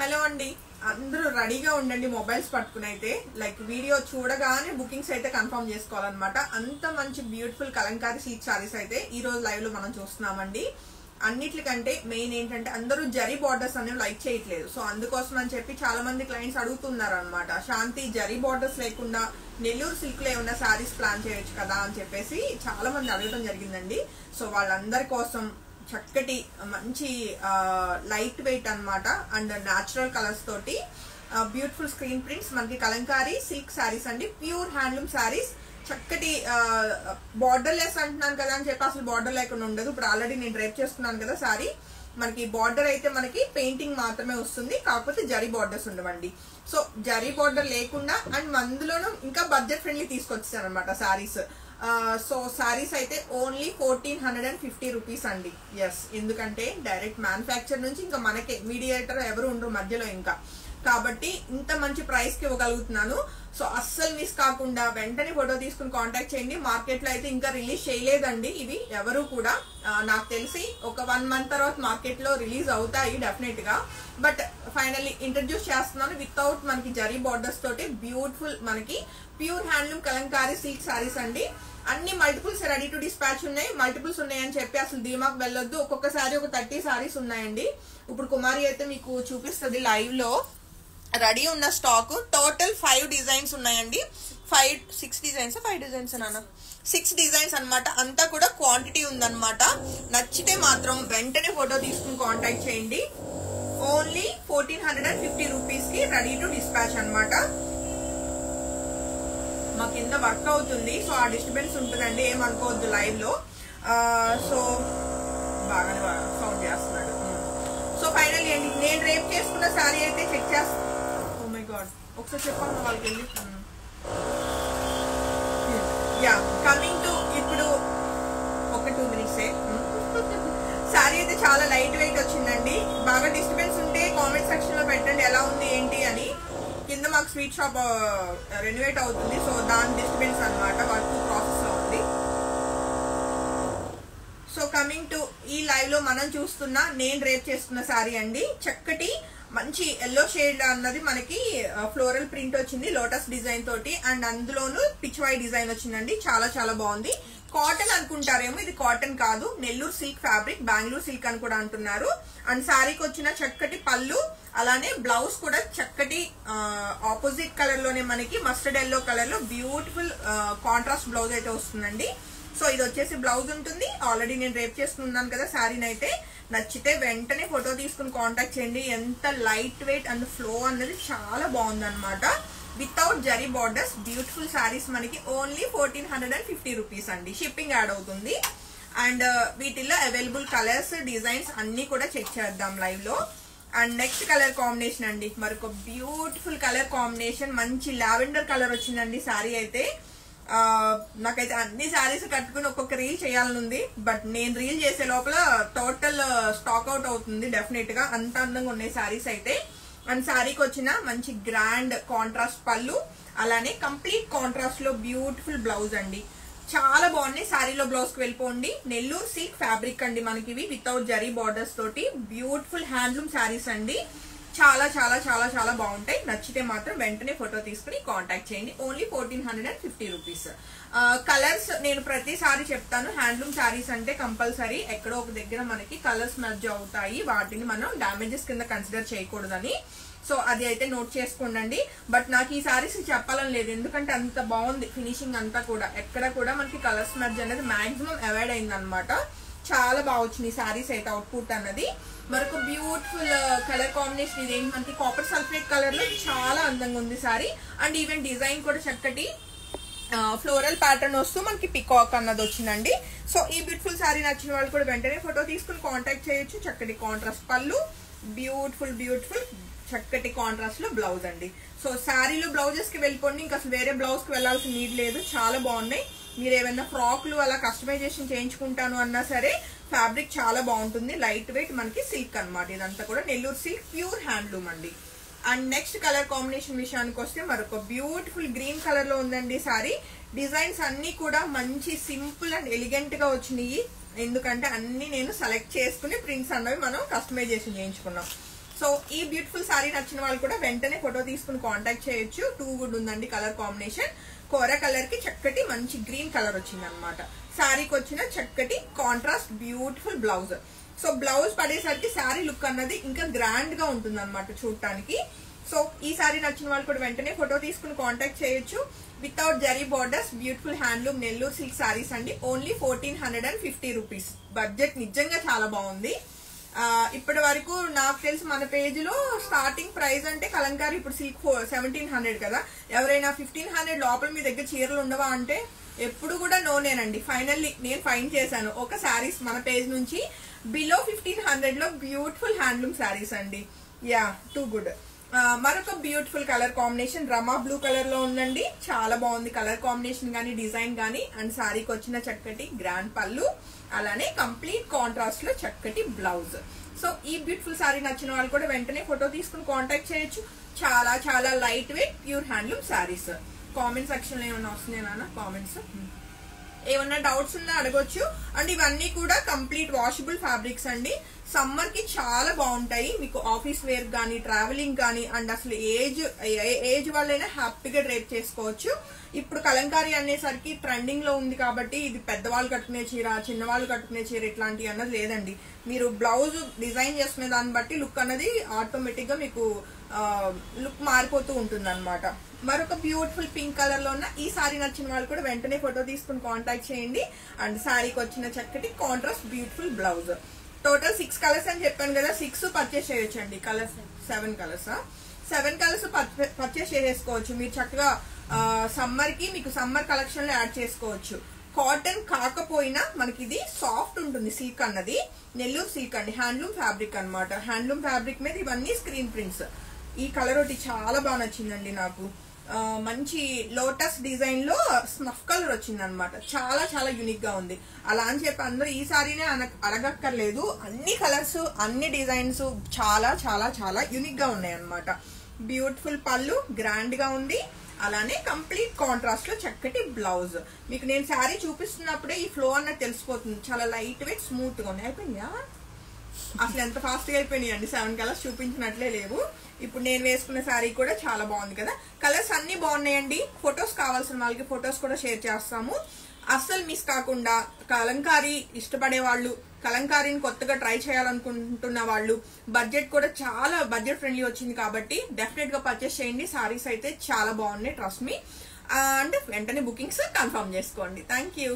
Hello అండి, అందరూ రెడీగా ఉండండి మొబైల్స్ పట్టుకుని అయితే. లైక్ వీడియో చూడగానే బుకింగ్స్ అయితే కన్ఫర్మ్ చేసుకోవాలన్నమాట. అంత మంచి బ్యూటిఫుల్ కలంకారీ సిల్క్ సారీస్ అయితే ఈ రోజు లైవ్ లో మనం చూస్తున్నామండి. అన్నిటికంటే మెయిన్ ఏంటంటే అందరూ జరీ బార్డర్స్ అనేవి లైక్ చేయట్లేదు. సో అందుకోసం అని చెప్పి చాలా మంది క్లయింట్స్ అడుగుతున్నారు అనమాట, శాంతి జరీ బార్డర్స్ లేకుండా నెల్లూరు సిల్క్ లో ఏమన్నా సారీస్ ప్లాన్ చేయొచ్చు కదా అని చెప్పేసి చాలా మంది అడగడం జరిగిందండి. సో వాళ్ళందరి కోసం చక్కటి మంచి లైట్ వెయిట్ అన్నమాట అండ్ న్యాచురల్ కలర్స్ తోటి బ్యూటిఫుల్ స్క్రీన్ ప్రింట్స్ మనకి కలంకారీ సిల్క్ సారీస్ అండి. ప్యూర్ హ్యాండ్లూమ్ సారీస్, చక్కటి బార్డర్ లెస్ అంటున్నాను కదా అని చెప్పి అసలు బార్డర్ లేకుండా ఉండదు. ఇప్పుడు ఆల్రెడీ నేను డ్రైప్ చేసుకున్నాను కదా సారీ, మనకి బార్డర్ అయితే మనకి పెయింటింగ్ మాత్రమే వస్తుంది, కాకపోతే జరీ బార్డర్స్ ఉండవండి. సో జరీ బార్డర్ లేకుండా అండ్ అందులోనూ ఇంకా బడ్జెట్ ఫ్రెండ్లీ తీసుకొచ్చాను అనమాట సారీస్. సో సారీస్ అయితే ఓన్లీ 1450 రూపీస్ అండి. ఎస్, ఎందుకంటే డైరెక్ట్ మ్యానుఫ్యాక్చర్ నుంచి ఇంకా మనకే మీడియేటర్ ఎవరు ఉండరు మధ్యలో ఇంకా, కాబట్టి ఇంత మంచి ప్రైస్ కి ఇవ్వగలుగుతున్నాను. సో అస్సలు మిస్ కాకుండా వెంటనే ఫోటో తీసుకుని కాంటాక్ట్ చేయండి. మార్కెట్ లో అయితే ఇంకా రిలీజ్ చేయలేదండి ఇవి ఎవరు కూడా. నాకు తెలిసి ఒక 1 మంత్ తర్వాత మార్కెట్ లో రిలీజ్ అవుతాయి డెఫినెట్ గా. బట్ ఫైనల్లీ ఇంట్రడ్యూస్ చేస్తున్నాను వితౌట్ మనకి జరీ బార్డర్స్ తోటి బ్యూటిఫుల్ మనకి pure handloom Kalamkari silk saris అండి. అన్ని మల్టిపుల్స్ రెడీ టు డిస్పాచ్ ఉన్నాయి. మల్టిపుల్స్ ఉన్నాయని చెప్పి అసలు ధీమాకు వెళ్ళొద్దు. ఒక్కొక్కసారి ఒక 30 సారీస్ ఉన్నాయండి. ఇప్పుడు కుమారి అయితే మీకు చూపిస్తుంది లైవ్ లో రెడీ ఉన్న స్టాక్. టోటల్ 5 డిజైన్స్ ఉన్నాయండి. 6 డిజైన్స్ 5 డిజైన్స్ అన్న 6 డిజైన్స్ అనమాట. అంతా కూడా క్వాంటిటీ ఉందన్నమాట. నచ్చితే మాత్రం వెంటనే ఫోటో తీసుకుని కాంటాక్ట్ చేయండి. ఓన్లీ 1450 రూపీస్ కి రెడీ టు డిస్పాచ్ అనమాట. మా కింద వర్క్ అవుతుంది, సో ఆ డిస్టర్బెన్స్ ఉంటుందండి, ఏమనుకోవద్దు లైవ్ లో. సో బాగానే సౌండ్ చేస్తున్నాడు. సో ఫైనల్ నేను రేపు చేసుకున్న సారీ అయితే చెక్ చేస్తాను. ఓ మై గాడ్, ఒకసారి చెప్పాను వాళ్ళకి వెళ్ళి. యా, కమింగ్ టు ఇప్పుడు ఒక 2 మినిట్సే. సారీ అయితే చాలా లైట్ వెయిట్ వచ్చిందండి. బాగా డిస్టర్బెన్స్ ఉంటే కామెంట్ సెక్షన్ లో పెట్టండి ఎలా ఉంది ఏంటి అని. కింద మాకు స్వీట్ షాప్ రెనోవేట్ అవుతుంది, సో దాని డిస్టర్బెన్స్ అనమాట, వర్క్ ప్రాసెస్ లో ఉంది. సో కమింగ్ టు ఈ లైవ్ లో మనం చూస్తున్న నేను రేప్ చేసుకున్న సారీ అండి. చక్కటి మంచి ఎల్లో షేడ్ అన్నది మనకి ఫ్లోరల్ ప్రింట్ వచ్చింది లోటస్ డిజైన్ తోటి, అండ్ అందులోను పిచ్వాయ్ డిజైన్ వచ్చిందండి. చాలా చాలా బాగుంది. కాటన్ అనుకుంటారేమో, ఇది కాటన్ కాదు, Nellore silk fabric, Bengaluru silk అని కూడా అంటున్నారు. అండ్ శారీకి వచ్చిన చక్కటి పళ్ళు, అలానే బ్లౌజ్ కూడా చక్కటి ఆపోజిట్ కలర్ లోనే మనకి మస్టర్డ్ ఎల్లో కలర్ లో బ్యూటిఫుల్ కాంట్రాస్ట్ బ్లౌజ్ అయితే వస్తుందండి. సో ఇది వచ్చేసి బ్లౌజ్ ఉంటుంది. ఆల్రెడీ నేను రేప్ చేసుకున్నాను కదా శారీని అయితే. నచ్చితే వెంటనే ఫోటో తీసుకుని కాంటాక్ట్ చేయండి. ఎంత లైట్ వెయిట్ అండ్ ఫ్లో అన్నది చాలా బాగుంది అనమాట. Without zari borders beautiful saris మనకి ఓన్లీ 1450 రూపీస్ అండి. షిప్పింగ్ యాడ్ అవుతుంది. అండ్ వీటిల్లో అవైలబుల్ కలర్స్ డిజైన్స్ అన్ని కూడా చెక్ చేద్దాం లైవ్ లో. అండ్ నెక్స్ట్ కలర్ కాంబినేషన్ అండి, మరొక బ్యూటిఫుల్ కలర్ కాంబినేషన్, మంచి లావెండర్ కలర్ వచ్చిందండి సారీ అయితే. నాకైతే అన్ని శారీస్ కట్టుకుని ఒక్కొక్క రీల్ చేయాలని ఉంది, బట్ నేను రీల్ చేసే లోపల టోటల్ స్టాక్ అవుట్ అవుతుంది డెఫినెట్ గా. అంత అందంగా ఉన్నాయి శారీస్ అయితే. అండ్ శారీకి వచ్చిన మంచి గ్రాండ్ కాంట్రాస్ట్ పళ్ళు, అలానే కంప్లీట్ కాంట్రాస్ట్ లో బ్యూటిఫుల్ బ్లౌజ్ అండి. చాలా బాగున్నాయి. శారీలో బ్లౌజ్ కి వెళ్ళిపోండి. నెల్లూరు సిల్క్ ఫ్యాబ్రిక్ అండి మనకి ఇవి, వితౌట్ జరీ బార్డర్స్ తోటి బ్యూటిఫుల్ హ్యాండ్లూమ్ శారీస్ అండి. చాలా చాలా చాలా చాలా బాగుంటాయి. నచ్చితే మాత్రం వెంటనే ఫోటో తీసుకుని కాంటాక్ట్ చేయండి. Only 1450 rupees. కలర్స్ నేను ప్రతిసారి చెప్తాను, హ్యాండ్లూమ్ శారీస్ అంటే కంపల్సరీ ఎక్కడో ఒక దగ్గర మనకి కలర్స్ మెర్జ్ అవుతాయి, వాటిని మనం డామేజెస్ కింద కన్సిడర్ చేయకూడదని. సో అది అయితే నోట్ చేసుకోండి. బట్ నాకు ఈ సారీస్ చెప్పాలని లేదు, ఎందుకంటే అంత బాగుంది ఫినిషింగ్ అంతా కూడా. ఎక్కడ కూడా మనకి కలర్స్ మెర్జ్ అనేది మాక్సిమం అవాయిడ్ అయింది అనమాట. చాలా బాగా వచ్చింది సారీస్ అయితే అవుట్పుట్ అన్నది. మరొక బ్యూటిఫుల్ కలర్ కాంబినేషన్ ఇదేంటి మనకి కాపర్ సల్ఫేట్ కలర్ లో చాలా అందంగా ఉంది సారీ. అండ్ ఈవెన్ డిజైన్ కూడా చక్కటి ఫ్లోరల్ ప్యాటర్న్ వస్తూ మనకి పికాక్ అన్నది వచ్చిందండి. సో ఈ బ్యూటిఫుల్ సారీ నచ్చిన వాళ్ళు కూడా వెంటనే ఫోటో తీసుకుని కాంటాక్ట్ చేయొచ్చు. చక్కటి కాంట్రాస్ట్ పళ్ళు, బ్యూటిఫుల్ బ్యూటిఫుల్ చక్కటి కాంట్రాస్ట్ లో బ్లౌజ్ అండి. సో శారీలో బ్లౌజెస్ కి వెళ్ళిపోండి, ఇంకా అసలు వేరే బ్లౌజ్ కి వెళ్లాల్సిన నీడ్ లేదు. చాలా బాగున్నాయి. మీరు ఏమైనా ఫ్రాక్లు అలా కస్టమైజేషన్ చేయించుకుంటాను అన్నా సరే ఫ్యాబ్రిక్ చాలా బాగుంటుంది. లైట్ వెయిట్ మనకి సిల్క్ అనమాట. ఇదంతా కూడా నెల్లూరు సిల్క్ ప్యూర్ హ్యాండ్లూమ్ అండి. అండ్ నెక్స్ట్ కలర్ కాంబినేషన్ విషయానికి వస్తే మరొక బ్యూటిఫుల్ గ్రీన్ కలర్ లో ఉందండి సారీ. డిజైన్స్ అన్ని కూడా మంచి సింపుల్ అండ్ ఎలిగెంట్ గా వచ్చినాయి, ఎందుకంటే అన్ని నేను సెలెక్ట్ చేసుకుని ప్రింట్స్ అన్నవి మనం కస్టమైజేషన్ చేయించుకున్నాం. సో ఈ బ్యూటిఫుల్ సారీ నచ్చిన వాళ్ళు కూడా వెంటనే ఫోటో తీసుకుని కాంటాక్ట్ చేయొచ్చు. 2 గుడ్ ఉందండి కలర్ కాంబినేషన్. కోర కలర్ కి చక్కటి మంచి గ్రీన్ కలర్ వచ్చింది అనమాట. శారీకి వచ్చిన చక్కటి contrast beautiful blouse. So blouse పడేసరికి శారీ లుక్ అన్నది ఇంకా గ్రాండ్ గా ఉంటుంది అనమాట చూడటానికి. సో ఈ సారీ నచ్చిన వాళ్ళు కూడా వెంటనే ఫోటో తీసుకుని కాంటాక్ట్ చేయొచ్చు. Without zari borders beautiful handloom Nellore silk saris అండి. Only 1450 rupees. బడ్జెట్ నిజంగా చాలా బాగుంది. ఇప్పటి వరకు నాకు తెలిసి మన పేజ్ లో స్టార్టింగ్ ప్రైస్ అంటే కలంకారీ ఇప్పుడు సిల్క్ 1700 కదా. ఎవరైనా 1500 లోపల మీ దగ్గర చీరలు ఉండవా అంటే ఎప్పుడు కూడా నోనేనండి. ఫైనల్లీ నేను ఫైండ్ చేశాను ఒక శారీస్ మన పేజ్ నుంచి బిలో 1500 లో బ్యూటిఫుల్ హ్యాండ్లూమ్ శారీస్ అండి. Yeah, too good. మరొక బ్యూటిఫుల్ కలర్ కాంబినేషన్ రమా బ్లూ కలర్ లో ఉందండి. చాలా బాగుంది కలర్ కాంబినేషన్ గానీ డిజైన్ గానీ. అండ్ శారీకి వచ్చిన చక్కటి గ్రాండ్ పళ్ళు, అలానే కంప్లీట్ కాంట్రాస్ట్ లో చక్కటి బ్లౌజ్. సో ఈ బ్యూటిఫుల్ శారీ నచ్చిన వాళ్ళు కూడా వెంటనే ఫోటో తీసుకుని కాంటాక్ట్ చేయొచ్చు. చాలా చాలా light weight pure handloom saris. Comment section లో ఏమన్నా వస్తున్నాయి నాన్న కామెంట్స్? ఏమన్నా డౌట్స్ ఉన్నా అడగొచ్చు. అండ్ ఇవన్నీ కూడా కంప్లీట్ వాషబుల్ ఫ్యాబ్రిక్స్ అండి. సమ్మర్ కి చాలా బాగుంటాయి. మీకు ఆఫీస్ వేర్ గానీ ట్రావెలింగ్ గానీ అండ్ అసలు ఏజ్ వాళ్ళైనా హ్యాపీగా డ్రేప్ చేసుకోవచ్చు. ఇప్పుడు కలంకారీ అనేసరికి ట్రెండింగ్ లో ఉంది కాబట్టి ఇది పెద్దవాళ్ళు కట్టుకునే చీర, చిన్నవాళ్ళు కట్టుకునే చీర ఇట్లాంటివి అన్నది లేదండి. మీరు బ్లౌజ్ డిజైన్ చేసుకునే దాన్ని బట్టి లుక్ అన్నది ఆటోమేటిక్ గా మీకు లుక్ మారిపోతూ ఉంటుంది అనమాట. మరొక బ్యూటిఫుల్ పింక్ కలర్ లో ఉన్న ఈ సారీ నచ్చిన వాళ్ళు కూడా వెంటనే ఫోటో తీసుకుని కాంటాక్ట్ చేయండి. అండ్ శారీకి వచ్చిన చక్కటి contrast beautiful blouse. Total 6 colours అని చెప్పాను కదా, 6 పర్చేస్ చేయొచ్చు అండి. కలర్స్ 7 కలర్స్ 7 కలర్స్ పర్చేస్ చేసేసుకోవచ్చు. మీరు చక్కగా సమ్మర్ కి మీకు సమ్మర్ కలెక్షన్ లో యాడ్ చేసుకోవచ్చు. కాటన్ కాకపోయినా మనకి ఇది సాఫ్ట్ ఉంటుంది. సిల్క్ అన్నది నెల్లూరు సిల్క్ అండి. హ్యాండ్లూమ్ ఫ్యాబ్రిక్ అనమాట. హ్యాండ్లూమ్ ఫ్యాబ్రిక్ మీద ఇవన్నీ స్క్రీన్ ప్రింట్స్. ఈ కలర్ ఒకటి చాలా బాగా నచ్చిందండి నాకు. మంచి లోటస్ డిజైన్ లో స్నఫ్ కలర్ వచ్చింది అనమాట. చాలా చాలా యూనిక్ గా ఉంది. అలా అని చెప్పి అందరూ ఈ సారీనే అడగక్కర్లేదు. అన్ని కలర్స్ అన్ని డిజైన్స్ చాలా చాలా చాలా యూనిక్ గా ఉన్నాయి అనమాట. బ్యూటిఫుల్ పళ్ళు గ్రాండ్ గా ఉంది. అలానే కంప్లీట్ కాంట్రాస్ట్ లో చక్కటి బ్లౌజ్. మీకు నేను శారీ చూపిస్తున్నప్పుడే ఈ ఫ్లో అన్నది తెలిసిపోతుంది. చాలా లైట్ వెయిట్ స్మూత్ గా ఉన్నాయి. అయిపోయిందా? అసలు ఎంత ఫాస్ట్ గా అయిపోయినాయి అండి. 7 కలర్స్ చూపించినట్లే లేవు. ఇప్పుడు నేను వేసుకున్న శారీ కూడా చాలా బాగుంది కదా. కలర్స్ అన్ని బాగున్నాయండి. ఫొటోస్ కావాల్సిన వాళ్ళకి ఫొటోస్ కూడా షేర్ చేస్తాము. అస్సలు మిస్ కాకుండా కలంకారీ ఇష్టపడే వాళ్ళు, కలంకారీని కొత్తగా ట్రై చేయాలనుకుంటున్న వాళ్ళు, బడ్జెట్ కూడా చాలా బడ్జెట్ ఫ్రెండ్లీ వచ్చింది కాబట్టి డెఫినెట్ గా పర్చేస్ చేయండి. సారీస్ అయితే చాలా బాగున్నాయి, ట్రస్ట్ మీ. అండ్ వెంటనే బుకింగ్స్ కన్ఫర్మ్ చేసుకోండి. Thank you.